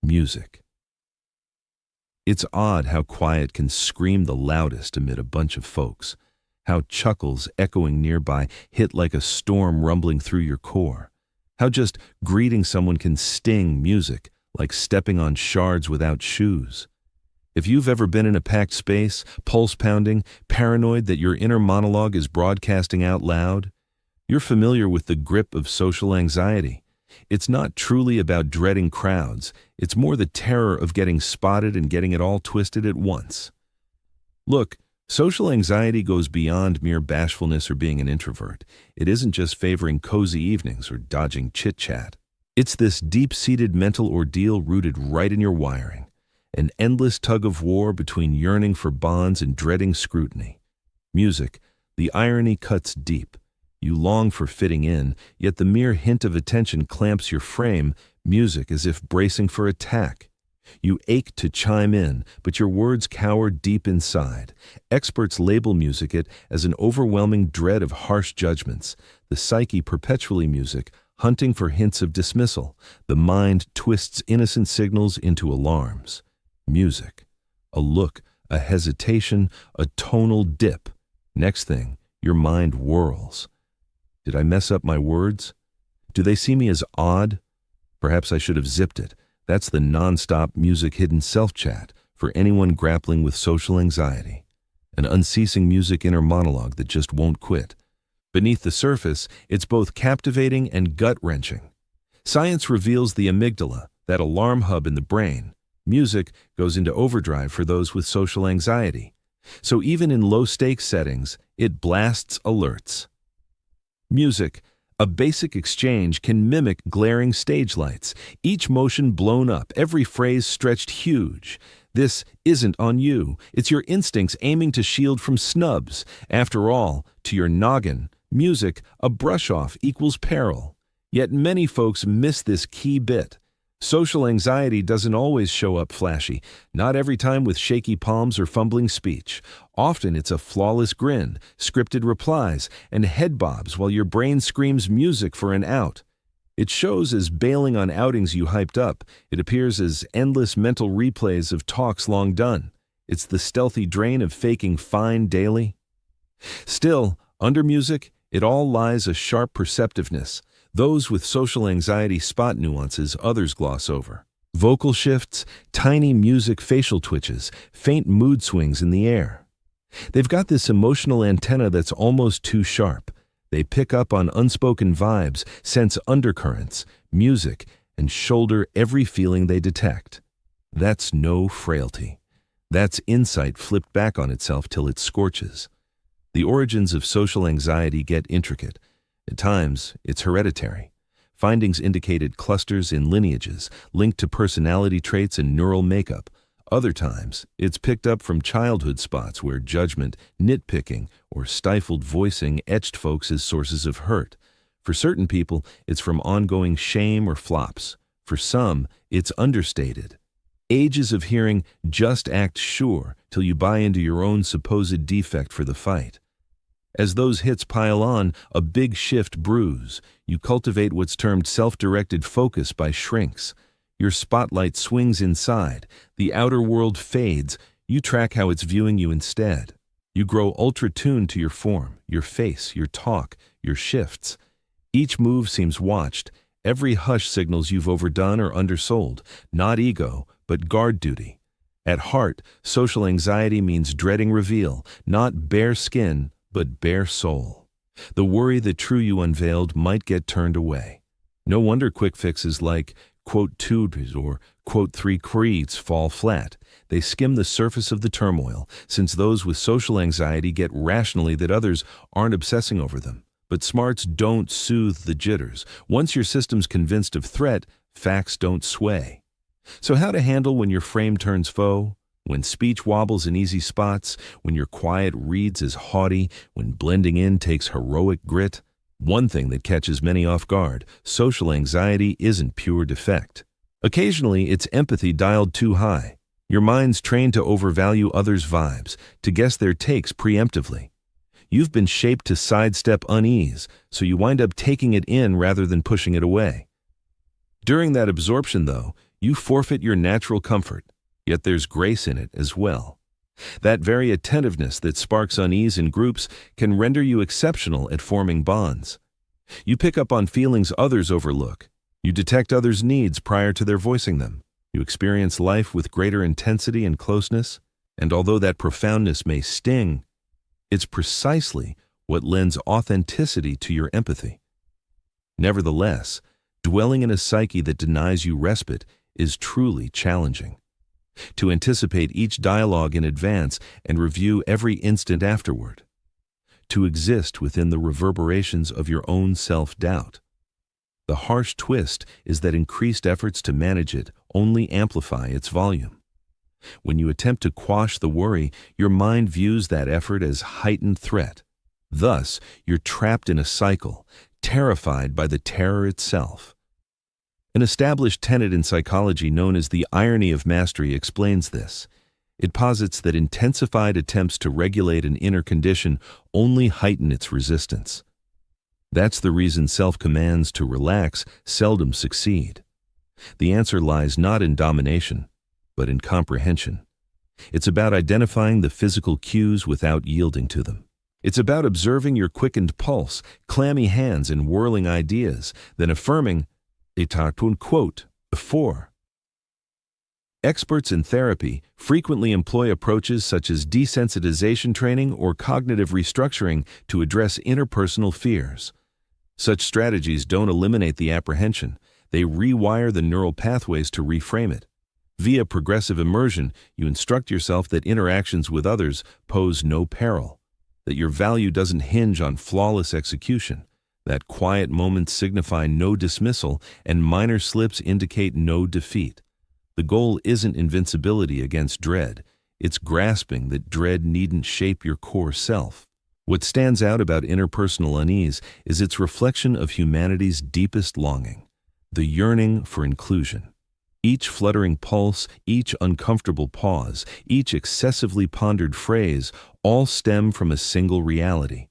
music. It's odd how quiet can scream the loudest amid a bunch of folks, how chuckles echoing nearby hit like a storm rumbling through your core, how just greeting someone can sting music like stepping on shards without shoes. If you've ever been in a packed space, pulse pounding, paranoid that your inner monologue is broadcasting out loud, you're familiar with the grip of social anxiety. It's not truly about dreading crowds, it's more the terror of getting spotted and getting it all twisted at once. Look, social anxiety goes beyond mere bashfulness or being an introvert. It isn't just favoring cozy evenings or dodging chit-chat. It's this deep-seated mental ordeal rooted right in your wiring, an endless tug-of-war between yearning for bonds and dreading scrutiny. Music, the irony cuts deep. You long for fitting in, yet the mere hint of attention clamps your frame, music as if bracing for attack. You ache to chime in, but your words cower deep inside. Experts label music as an overwhelming dread of harsh judgments, the psyche perpetually music, hunting for hints of dismissal. The mind twists innocent signals into alarms. Music. A look, a hesitation, a tonal dip. Next thing, your mind whirls. Did I mess up my words? Do they see me as odd? Perhaps I should have zipped it. That's the non-stop music hidden self-chat for anyone grappling with social anxiety. An unceasing music inner monologue that just won't quit. Beneath the surface, it's both captivating and gut-wrenching. Science reveals the amygdala, that alarm hub in the brain. Music goes into overdrive for those with social anxiety. So even in low-stakes settings, it blasts alerts. Music, a basic exchange, can mimic glaring stage lights, each motion blown up, every phrase stretched huge. This isn't on you. It's your instincts aiming to shield from snubs. After all, to your noggin, music, a brush-off equals peril. Yet many folks miss this key bit. Social anxiety doesn't always show up flashy, not every time with shaky palms or fumbling speech. Often it's a flawless grin, scripted replies, and head bobs while your brain screams music for an out. It shows as bailing on outings you hyped up. It appears as endless mental replays of talks long done. It's the stealthy drain of faking fine daily. Still, under music, it all lies a sharp perceptiveness. Those with social anxiety spot nuances others gloss over. Vocal shifts, tiny music facial twitches, faint mood swings in the air. They've got this emotional antenna that's almost too sharp. They pick up on unspoken vibes, sense undercurrents, music, and shoulder every feeling they detect. That's no frailty. That's insight flipped back on itself till it scorches. The origins of social anxiety get intricate. At times, it's hereditary. Findings indicated clusters in lineages linked to personality traits and neural makeup. Other times, it's picked up from childhood spots where judgment, nitpicking, or stifled voicing etched folks as sources of hurt. For certain people, it's from ongoing shame or flops. For some, it's understated. Ages of hearing "just act sure" till you buy into your own supposed defect for the fight. As those hits pile on, a big shift brews. You cultivate what's termed self-directed focus by shrinks. Your spotlight swings inside. The outer world fades. You track how it's viewing you instead. You grow ultra-tuned to your form, your face, your talk, your shifts. Each move seems watched. Every hush signals you've overdone or undersold. Not ego, but guard duty. At heart, social anxiety means dreading reveal, not bare skin, but bare soul. The worry that true you unveiled might get turned away. No wonder quick fixes like quote tutors or quote 3 creeds fall flat. They skim the surface of the turmoil, since those with social anxiety get rationally that others aren't obsessing over them. But smarts don't soothe the jitters. Once your system's convinced of threat, facts don't sway. So how to handle when your frame turns foe? When speech wobbles in easy spots, when your quiet reads as haughty, when blending in takes heroic grit? One thing that catches many off guard: social anxiety isn't pure defect. Occasionally, it's empathy dialed too high. Your mind's trained to overvalue others' vibes, to guess their takes preemptively. You've been shaped to sidestep unease, so you wind up taking it in rather than pushing it away. During that absorption, though, you forfeit your natural comfort, yet there's grace in it as well. That very attentiveness that sparks unease in groups can render you exceptional at forming bonds. You pick up on feelings others overlook. You detect others' needs prior to their voicing them. You experience life with greater intensity and closeness, and although that profoundness may sting, it's precisely what lends authenticity to your empathy. Nevertheless, dwelling in a psyche that denies you respite is truly challenging. To anticipate each dialogue in advance and review every instant afterward. To exist within the reverberations of your own self-doubt. The harsh twist is that increased efforts to manage it only amplify its volume. When you attempt to quash the worry, your mind views that effort as heightened threat. Thus, you're trapped in a cycle, terrified by the terror itself. An established tenet in psychology known as the irony of mastery explains this. It posits that intensified attempts to regulate an inner condition only heighten its resistance. That's the reason self-commands to relax seldom succeed. The answer lies not in domination, but in comprehension. It's about identifying the physical cues without yielding to them. It's about observing your quickened pulse, clammy hands, and whirling ideas, then affirming, état quote, before. Experts in therapy frequently employ approaches such as desensitization training or cognitive restructuring to address interpersonal fears. Such strategies don't eliminate the apprehension, they rewire the neural pathways to reframe it. Via progressive immersion, you instruct yourself that interactions with others pose no peril, that your value doesn't hinge on flawless execution, that quiet moments signify no dismissal and minor slips indicate no defeat. The goal isn't invincibility against dread, it's grasping that dread needn't shape your core self. What stands out about interpersonal unease is its reflection of humanity's deepest longing, the yearning for inclusion. Each fluttering pulse, each uncomfortable pause, each excessively pondered phrase all stem from a single reality.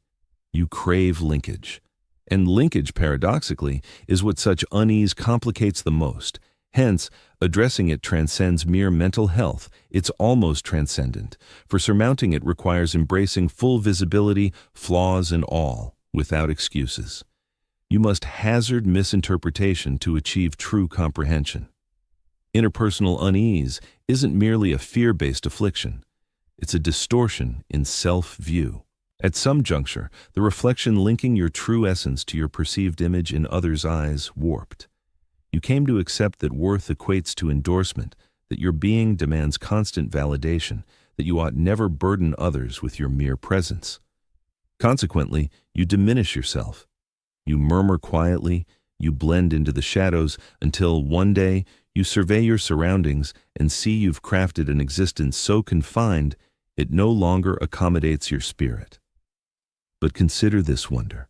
You crave linkage. And linkage, paradoxically, is what such unease complicates the most. Hence, addressing it transcends mere mental health, it's almost transcendent, for surmounting it requires embracing full visibility, flaws and all, without excuses. You must hazard misinterpretation to achieve true comprehension. Interpersonal unease isn't merely a fear-based affliction. It's a distortion in self-view. At some juncture, the reflection linking your true essence to your perceived image in others' eyes warped. You came to accept that worth equates to endorsement, that your being demands constant validation, that you ought never burden others with your mere presence. Consequently, you diminish yourself. You murmur quietly, you blend into the shadows until one day you survey your surroundings and see you've crafted an existence so confined it no longer accommodates your spirit. But consider this wonder.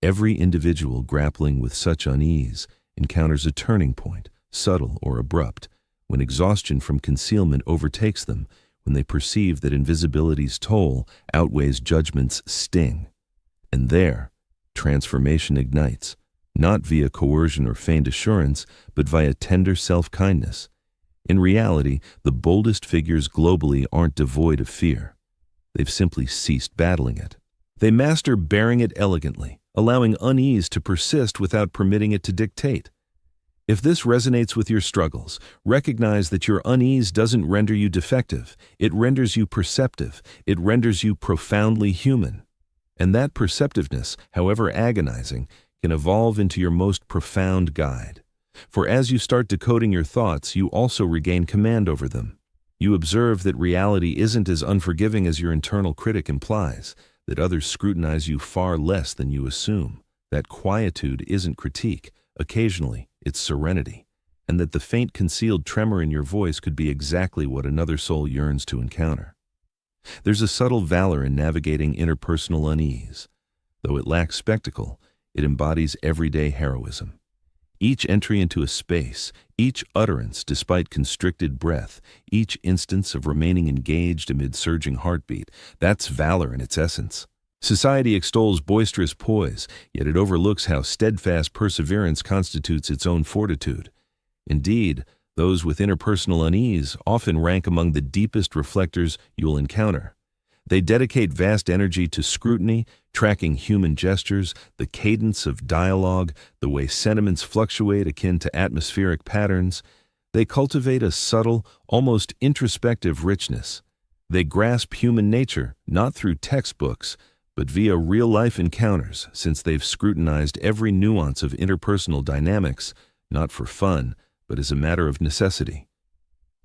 Every individual grappling with such unease encounters a turning point, subtle or abrupt, when exhaustion from concealment overtakes them, when they perceive that invisibility's toll outweighs judgment's sting. And there, transformation ignites, not via coercion or feigned assurance, but via tender self-kindness. In reality, the boldest figures globally aren't devoid of fear. They've simply ceased battling it. They master bearing it elegantly, allowing unease to persist without permitting it to dictate. If this resonates with your struggles, recognize that your unease doesn't render you defective. It renders you perceptive. It renders you profoundly human. And that perceptiveness, however agonizing, can evolve into your most profound guide. For as you start decoding your thoughts, you also regain command over them. You observe that reality isn't as unforgiving as your internal critic implies, that others scrutinize you far less than you assume, that quietude isn't critique, occasionally it's serenity, and that the faint concealed tremor in your voice could be exactly what another soul yearns to encounter. There's a subtle valor in navigating interpersonal unease. Though it lacks spectacle, it embodies everyday heroism. Each entry into a space, each utterance despite constricted breath, each instance of remaining engaged amid surging heartbeat, that's valor in its essence. Society extols boisterous poise, yet it overlooks how steadfast perseverance constitutes its own fortitude. Indeed, Those with interpersonal unease often rank among the deepest reflectors you'll encounter. They dedicate vast energy to scrutiny, tracking human gestures, the cadence of dialogue, the way sentiments fluctuate akin to atmospheric patterns. They cultivate a subtle, almost introspective richness. They grasp human nature, not through textbooks, but via real-life encounters, since they've scrutinized every nuance of interpersonal dynamics, not for fun, but as a matter of necessity.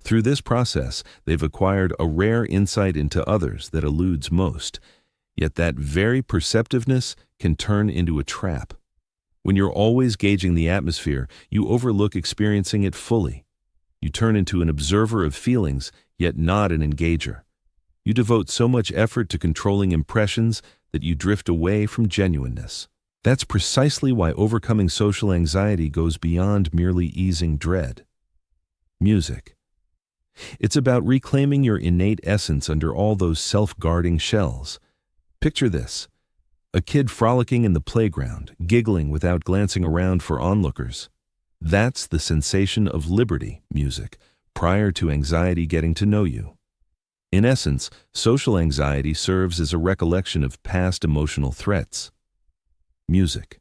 Through this process, they've acquired a rare insight into others that eludes most. Yet that very perceptiveness can turn into a trap. When you're always gauging the atmosphere, you overlook experiencing it fully. You turn into an observer of feelings, yet not an engager. You devote so much effort to controlling impressions that you drift away from genuineness. That's precisely why overcoming social anxiety goes beyond merely easing dread. Music. It's about reclaiming your innate essence under all those self-guarding shells. Picture this: a kid frolicking in the playground, giggling without glancing around for onlookers. That's the sensation of liberty, music, prior to anxiety getting to know you. In essence, social anxiety serves as a recollection of past emotional threats. Music.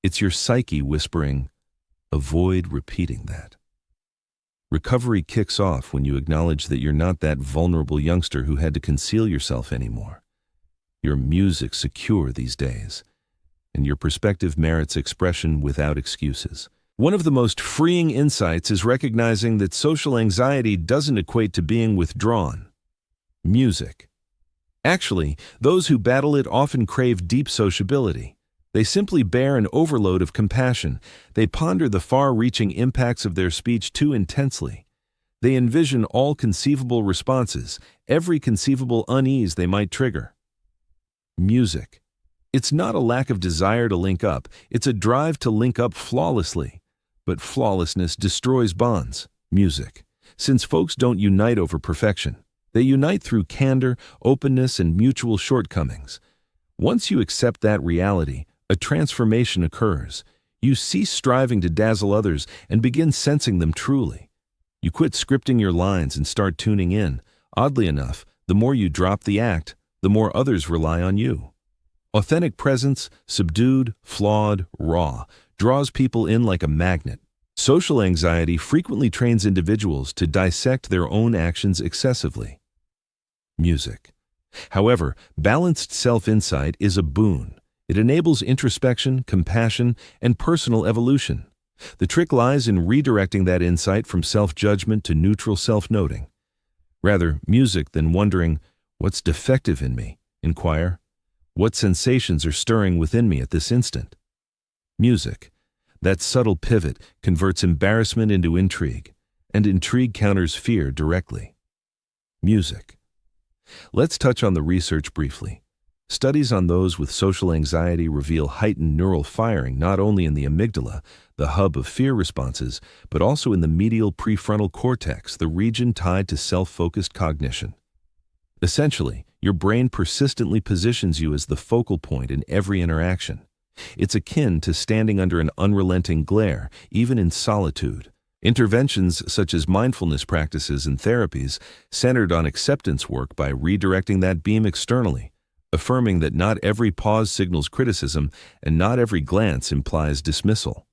It's your psyche whispering, "Avoid repeating that." Recovery kicks off when you acknowledge that you're not that vulnerable youngster who had to conceal yourself anymore. Your music secure these days, and your perspective merits expression without excuses. One of the most freeing insights is recognizing that social anxiety doesn't equate to being withdrawn. Music. Actually, those who battle it often crave deep sociability. They simply bear an overload of compassion. They ponder the far-reaching impacts of their speech too intensely. They envision all conceivable responses, every conceivable unease they might trigger. Music. It's not a lack of desire to link up, it's a drive to link up flawlessly. But flawlessness destroys bonds. Music. Since folks don't unite over perfection, they unite through candor, openness, and mutual shortcomings. Once you accept that reality, a transformation occurs. You cease striving to dazzle others and begin sensing them truly. You quit scripting your lines and start tuning in. Oddly enough, the more you drop the act, the more others rely on you. Authentic presence, subdued, flawed, raw, draws people in like a magnet. Social anxiety frequently trains individuals to dissect their own actions excessively. Music. However, balanced self-insight is a boon. It enables introspection, compassion, and personal evolution. The trick lies in redirecting that insight from self-judgment to neutral self-noting. Rather, music than wondering, "What's defective in me?" Inquire, "What sensations are stirring within me at this instant?" Music. That subtle pivot converts embarrassment into intrigue, and intrigue counters fear directly. Music. Let's touch on the research briefly. Studies on those with social anxiety reveal heightened neural firing not only in the amygdala, the hub of fear responses, but also in the medial prefrontal cortex, the region tied to self-focused cognition. Essentially, your brain persistently positions you as the focal point in every interaction. It's akin to standing under an unrelenting glare, even in solitude. Interventions such as mindfulness practices and therapies centered on acceptance work by redirecting that beam externally, affirming that not every pause signals criticism and not every glance implies dismissal.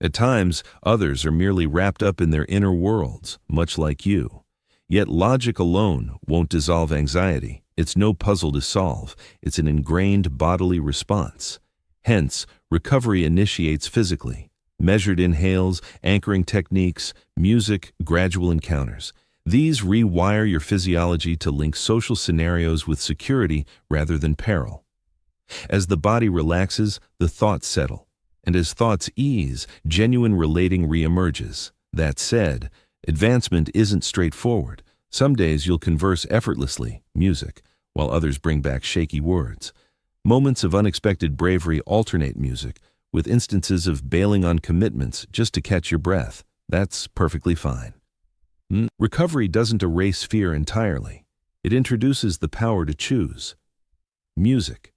At times, others are merely wrapped up in their inner worlds, much like you. Yet logic alone won't dissolve anxiety. It's no puzzle to solve. It's an ingrained bodily response. Hence, recovery initiates physically. Measured inhales, anchoring techniques, music, gradual encounters. These rewire your physiology to link social scenarios with security rather than peril. As the body relaxes, the thoughts settle. And as thoughts ease, genuine relating reemerges. That said, advancement isn't straightforward. Some days you'll converse effortlessly, music, while others bring back shaky words. Moments of unexpected bravery alternate music, with instances of bailing on commitments just to catch your breath. That's perfectly fine. Recovery doesn't erase fear entirely. It introduces the power to choose. Music.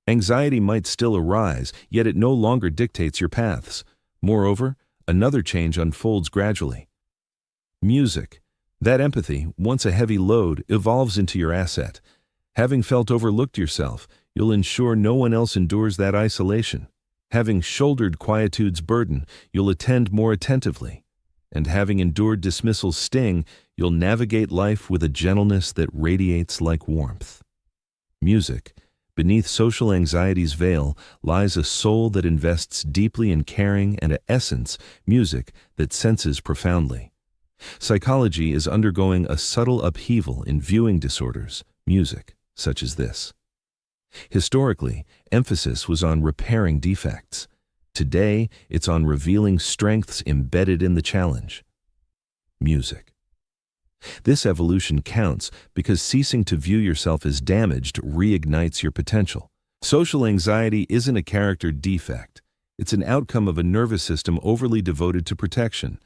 Anxiety might still arise, yet it no longer dictates your paths. Moreover, Another change unfolds gradually. Music. That empathy, once a heavy load, evolves into your asset. Having felt overlooked yourself, you'll ensure no one else endures that isolation. Having shouldered quietude's burden, you'll attend more attentively. And having endured dismissal's sting, you'll navigate life with a gentleness that radiates like warmth. Music. Beneath social anxiety's veil lies a soul that invests deeply in caring and an essence, music, that senses profoundly. Psychology is undergoing a subtle upheaval in viewing disorders, music, such as this. Historically, emphasis was on repairing defects. Today, it's on revealing strengths embedded in the challenge. Music. This evolution counts because ceasing to view yourself as damaged reignites your potential. Social anxiety isn't a character defect. It's an outcome of a nervous system overly devoted to protection.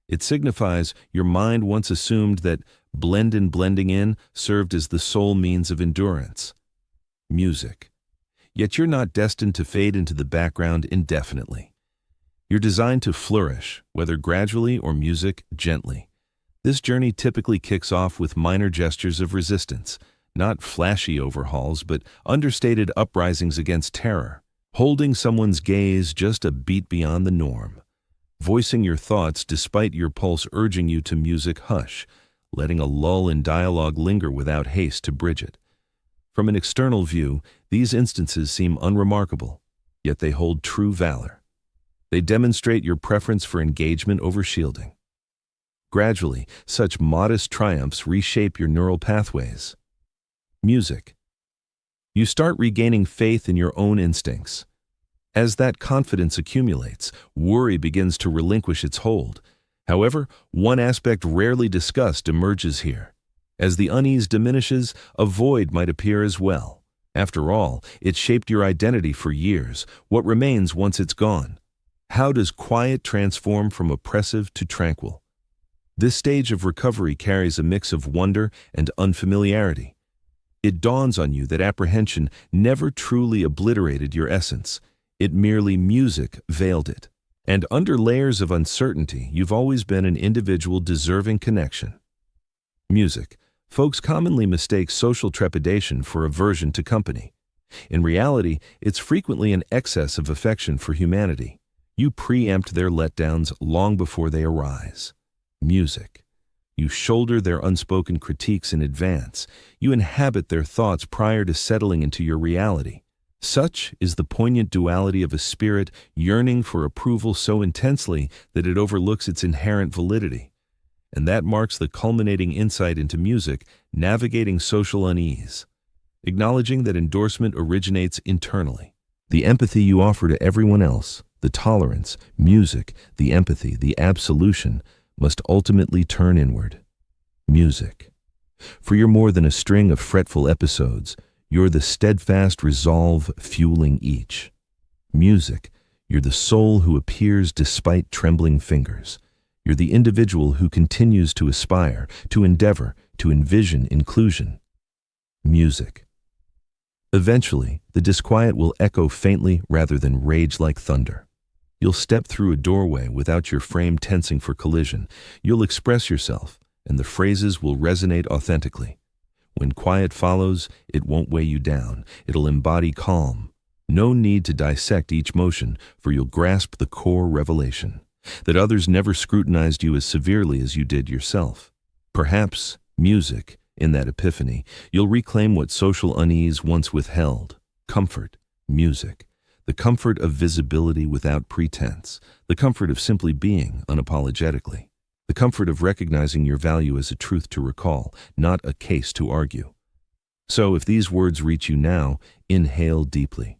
It signifies your mind once assumed that blending in served as the sole means of endurance. Music. Yet you're not destined to fade into the background indefinitely. You're designed to flourish, whether gradually or music gently. This journey typically kicks off with minor gestures of resistance, not flashy overhauls, but understated uprisings against terror. Holding someone's gaze just a beat beyond the norm. Voicing your thoughts despite your pulse urging you to music hush, letting a lull in dialogue linger without haste to bridge it. From an external view, these instances seem unremarkable, yet they hold true valor. They demonstrate your preference for engagement over shielding. Gradually, such modest triumphs reshape your neural pathways. Music. You start regaining faith in your own instincts. As that confidence accumulates, worry begins to relinquish its hold. However, one aspect rarely discussed emerges here. As the unease diminishes, a void might appear as well. After all, it shaped your identity for years. What remains once it's gone? How does quiet transform from oppressive to tranquil? This stage of recovery carries a mix of wonder and unfamiliarity. It dawns on you that apprehension never truly obliterated your essence. It merely music veiled it. And under layers of uncertainty, you've always been an individual deserving connection. Music. Folks commonly mistake social trepidation for aversion to company. In reality, it's frequently an excess of affection for humanity. You preempt their letdowns long before they arise. Music. You shoulder their unspoken critiques in advance. You inhabit their thoughts prior to settling into your reality. Such is the poignant duality of a spirit yearning for approval so intensely that it overlooks its inherent validity. And that marks the culminating insight into music, navigating social unease. Acknowledging that endorsement originates internally. The empathy you offer to everyone else, the tolerance, music, the empathy, the absolution, must ultimately turn inward. Music. For you're more than a string of fretful episodes. You're the steadfast resolve fueling each. Music. You're the soul who appears despite trembling fingers. You're the individual who continues to aspire, to endeavor, to envision inclusion. Music. Eventually, the disquiet will echo faintly rather than rage like thunder. You'll step through a doorway without your frame tensing for collision. You'll express yourself, and the phrases will resonate authentically. When quiet follows, it won't weigh you down. It'll embody calm. No need to dissect each motion, for you'll grasp the core revelation, that others never scrutinized you as severely as you did yourself. Perhaps, music, in that epiphany, you'll reclaim what social unease once withheld. Comfort, music. The comfort of visibility without pretense. The comfort of simply being unapologetically. The comfort of recognizing your value as a truth to recall, not a case to argue. So if these words reach you now, inhale deeply.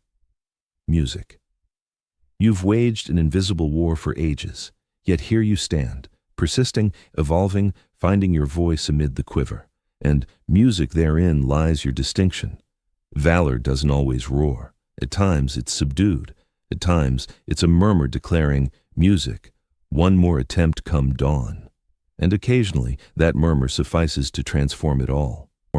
Music. You've waged an invisible war for ages, yet here you stand, persisting, evolving, finding your voice amid the quiver. And music therein lies your distinction. Valor doesn't always roar. At times it's subdued. At times it's a murmur declaring, music, one more attempt come dawn. And occasionally that murmur suffices to transform it all.